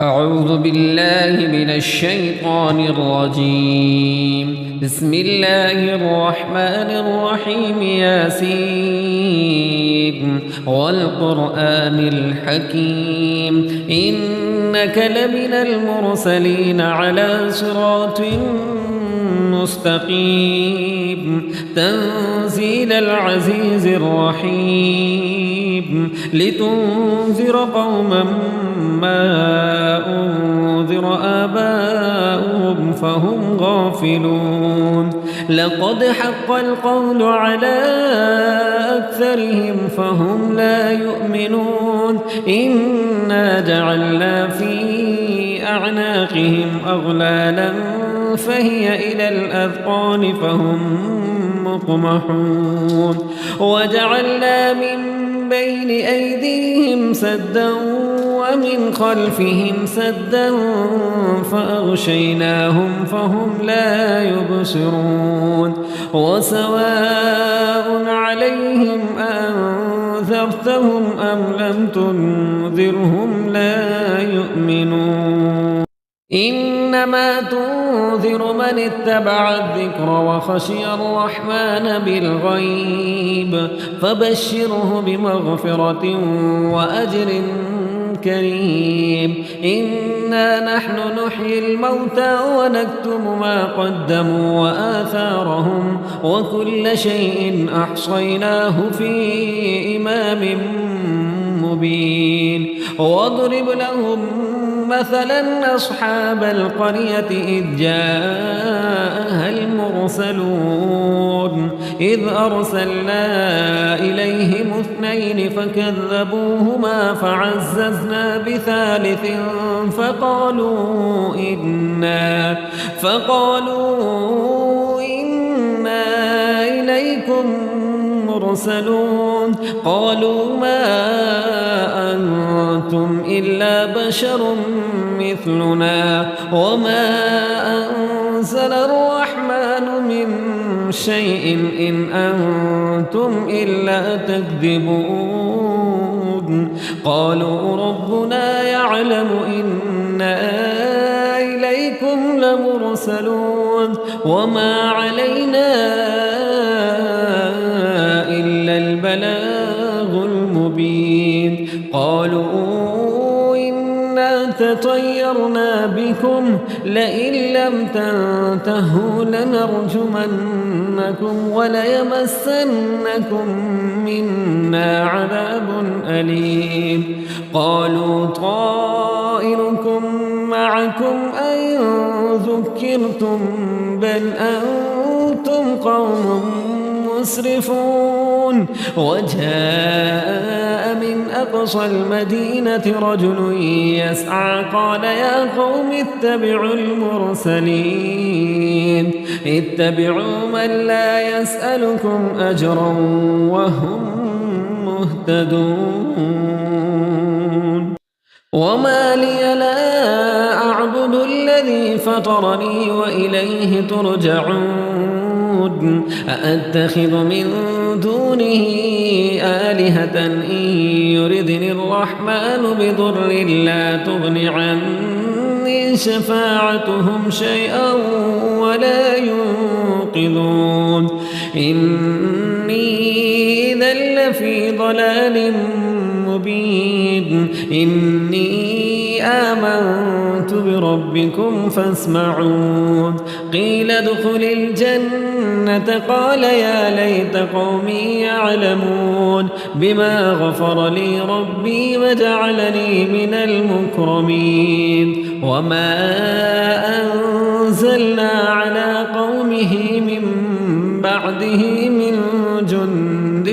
أعوذ بالله من الشيطان الرجيم. بسم الله الرحمن الرحيم. ياسين والقرآن الحكيم إنك لمن المرسلين على صراط مستقيم تنزيل العزيز الرحيم لتنذر قوما ما أنذر آباؤهم فهم غافلون. لقد حق القول على أكثرهم فهم لا يؤمنون. إنا جعلنا في أعناقهم أغلالا فهي إلى الأذقان فهم مقمحون. وجعلنا من بين أيديهم سدا ومن خلفهم سدا فأغشيناهم فهم لا يبصرون. وسواء عليهم أنذرتهم أم لم تنذرهم لا يؤمنون. إنما تنذر من اتبع الذكر وخشي الرحمن بالغيب فبشره بمغفرة وأجر كريم. إنا نحن نحيي الموتى ونكتب ما قدموا وآثارهم وكل شيء أحصيناه في إمام مبين. واضرب لهم مثلا أصحاب القرية إذ جاءها المرسلون إذ أرسلنا إليهم اثنين فكذبوهما فعززنا بثالث فقالوا إنا إليكم مرسلون. قالوا ما أنتم إلا بشر مثلنا وما أنزل الرحمن من شيء إن أنتم إلا تكذبون. قالوا ربنا يعلم إنا إليكم لمرسلون وما علينا إلا البلاغ المبين. قالوا إنا تطيرنا بكم لئن لم تنتهوا لنرجمنكم وليمسنكم منا عذاب أليم. قالوا طائركم معكم أن ذكرتم بل أنتم قوم مسرفون. وجاء من أقصى المدينة رجل يسعى قال يا قوم اتبعوا المرسلين اتبعوا من لا يسألكم أجرا وهم مهتدون. وما لي لا أعبد الذي فطرني وإليه ترجعون. أأتخذ من دونه آلهة إن يردني الرحمن بضر لا تغن عني شفاعتهم شيئا ولا ينقذون. إني إذا لفي ضلال مبين. إني آمنت بربكم فاسمعون. قيل ادخل الجنة قال يا ليت قومي يعلمون بما غفر لي ربي وجعلني من المكرمين. وما أنزلنا على قومه من بعده من جند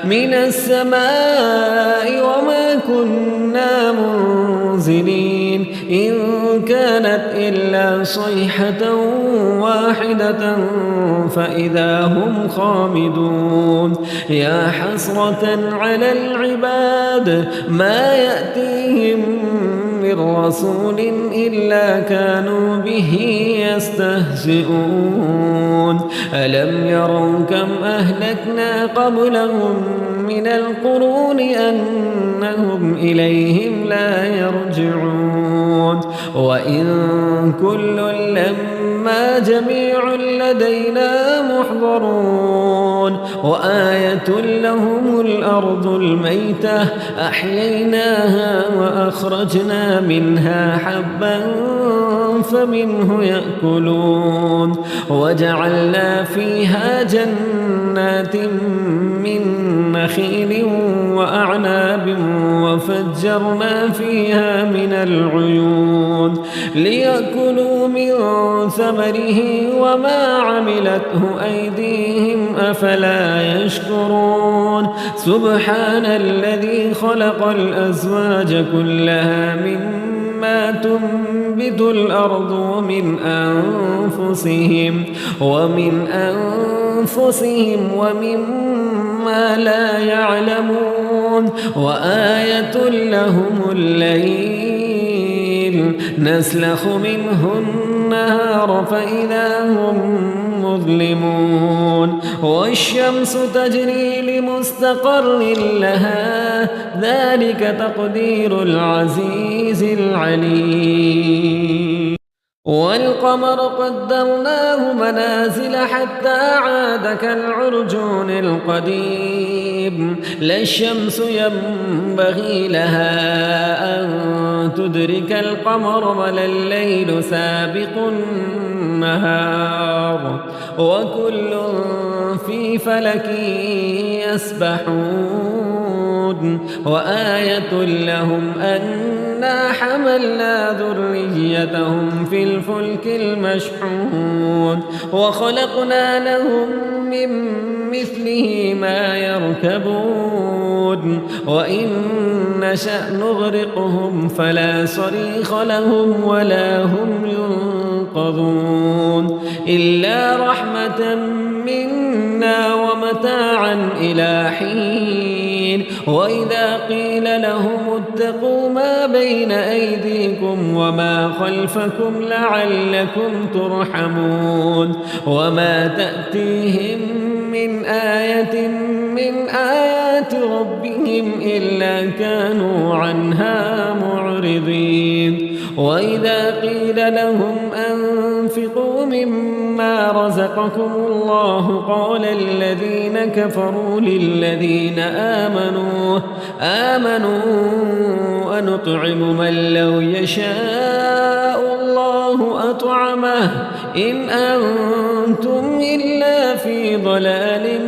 من السماء وما كنا منزلين إن كانت إلا صيحة واحدة فإذا هم خامدون. يا حسرة على العباد ما يأتيهم من رسول إلا كانوا به يستهزئون ألم يروا كم أهلكنا قبلهم من القرون أنهم إليهم لا يرجعون وإن كل لما جميع لدينا محضرون وآية لهم الأرض الميتة أحييناها وأخرجنا منها حبا فمنه يأكلون وجعلنا فيها جنات من نخيل وأعناب وفجرنا فيها من العيون ليأكلوا من ثمره وما عملته أيديهم أفلا يشكرون سبحان الذي خلق الأزواج كلها مما تنبت الأرض ومن أنفسهم ومما لا يعلمون وآية لهم الليل نسلخ منه النهار فإذا هم مظلمون والشمس تجري لمستقر لها ذلك تقدير العزيز العليم والقمر قدرناه منازل حتى عاد كالعرجون القديم لا الشمس ينبغي لها أن تدرك القمر ولا الليل سابق النهار وكل في فلك يسبحون وآية لهم أنا حملنا ذريتهم في الفلك المشحون وخلقنا لهم من مثله ما يركبون وإن نشأ نغرقهم فلا صريخ لهم ولا هم ينقذون إلا رحمة منا ومتاعا إلى حين وإذا قيل لهم اتقوا ما بين أيديكم وما خلفكم لعلكم ترحمون وما تأتيهم من آية من آيات ربهم إلا كانوا عنها معرضين وإذا قيل لهم أنفقوا مما رزقكم الله قال الذين كفروا للذين آمنوا أنطعم من لو يشاء الله أطعمه إن أنتم إلا في ضلال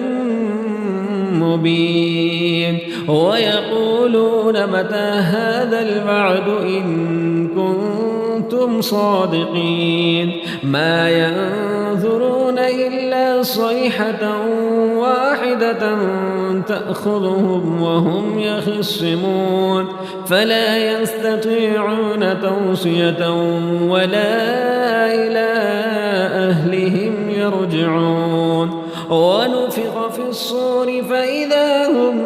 مبين ويقولون متى هذا الوعد إن كنتم صادقين ما ينظرون إلا صيحة واحدة تأخذهم وهم يخصمون فلا يستطيعون توصية ولا إلى أهلهم يرجعون ونفخ في الصور فإذا هم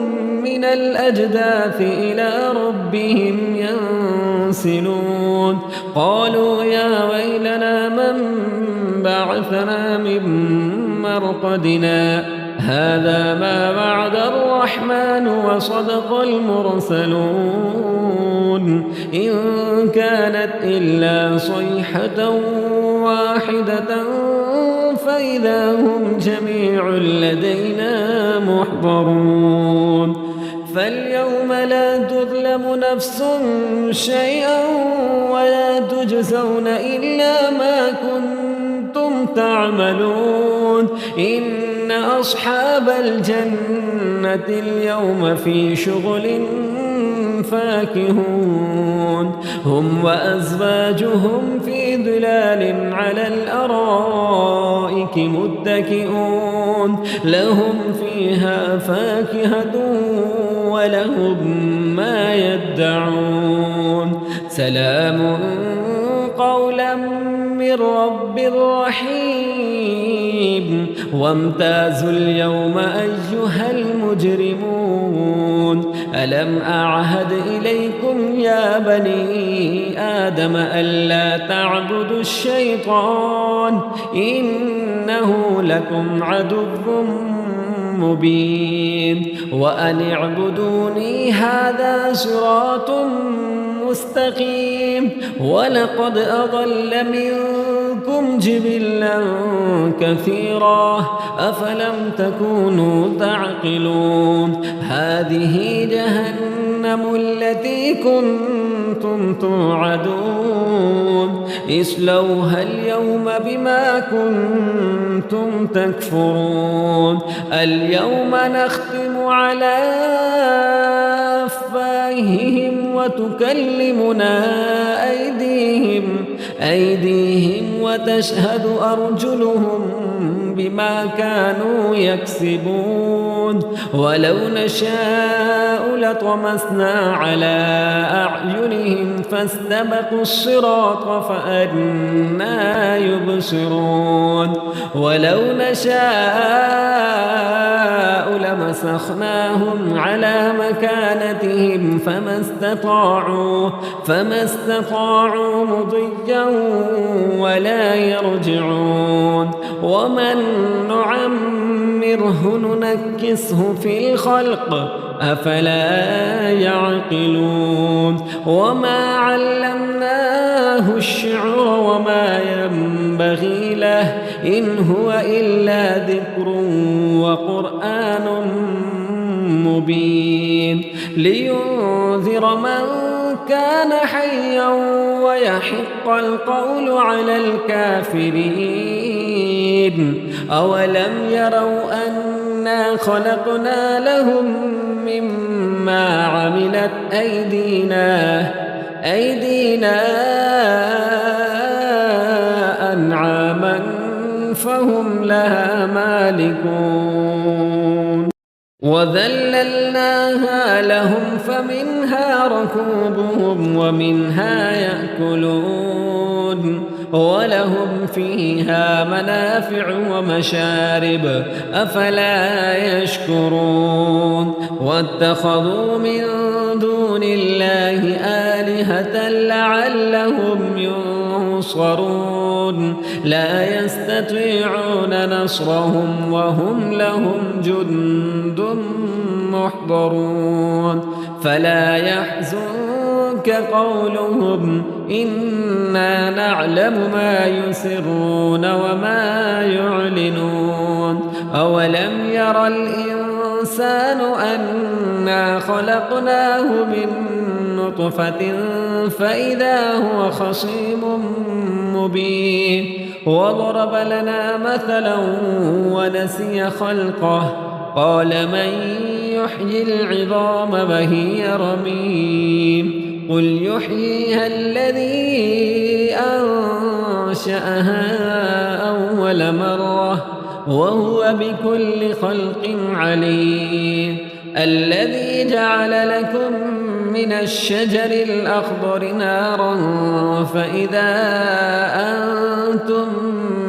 من الأجداث إلى ربهم ينسلون قالوا يا ويلنا من بعثنا من مرقدنا هذا ما وعد الرحمن وصدق المرسلون إن كانت إلا صيحة واحدة فإذا هم جميع لدينا محضرون فاليوم لا تظلم نفس شيئا ولا تجزون إلا ما كنتم تعملون إن أصحاب الجنة اليوم في شغل فاكهون هم وأزواجهم في ظلال على الأرائك متكئون لهم فيها فاكهة ولهم ما يدعون سلام قولا من رب رحيم وامتازوا اليوم أيها المجرمون ألم أعهد إليكم يا بني آدم ألا تعبدوا الشيطان إنه لكم عدو مبين وأن اعبدوني هذا صراط مستقيم ولقد أضل منكم جبلا كثيرا أفلم تكونوا تعقلون هذه جهنم التي كنتم توعدون اصلوها اليوم بما كنتم تكفرون اليوم نختم على أفواههم وتكلمنا أيديهم وتشهد أرجلهم بما كانوا يكسبون ولو نشاء لطمسنا على أعينهم فاستبقوا الصراط فأنى يبصرون ولو نشاء لمسخناهم على مكانتهم فما استطاعوا مضيا ولا يرجعون ومن نعمره ننكسه في الخلق أفلا يعقلون وما علمناه الشعر وما ينبغي له إن هو إلا ذكر وقرآن مبين لينذر من كان حيا ويحق القول على الكافرين أولم يروا أنا خلقنا لهم مما عملت أيدينا أنعاما فهم لها مالكون وذللناها لهم فمنها ركوبهم ومنها يأكلون ولهم فيها منافع ومشارب أفلا يشكرون واتخذوا من دون الله آلهة لعلهم ينصرون لا يستطيعون نصرهم وهم لهم جند محضرون فلا يحزنك قولهم إنا نعلم ما يسرون وما يعلنون أولم ير الإنسان أنا خلقناه من نطفة فإذا هو خصيم مبين وضرب لنا مثلا ونسي خلقه قال من يحيي العظام وهي رميم قل يحييها الذي أنشأها أول مرة وهو بكل خلق عليم الذي جعل لكم من الشجر الأخضر نارا فإذا أنتم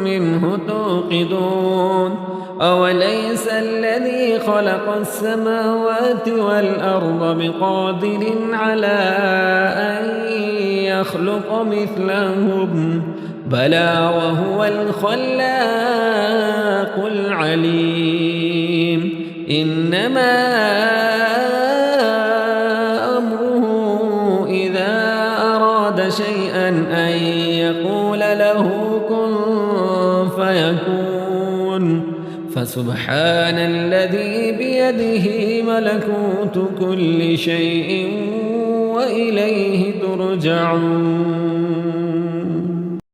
منه توقدون أوليس الذي خلق السماوات والأرض بقادر على أن يخلق مثلهم بلى وهو الخلاق العليم إنما أمره إذا أراد شيئا أن يقول له كن فيكون فسبحان الذي بيده ملكوت كل شيء وإليه ترجعون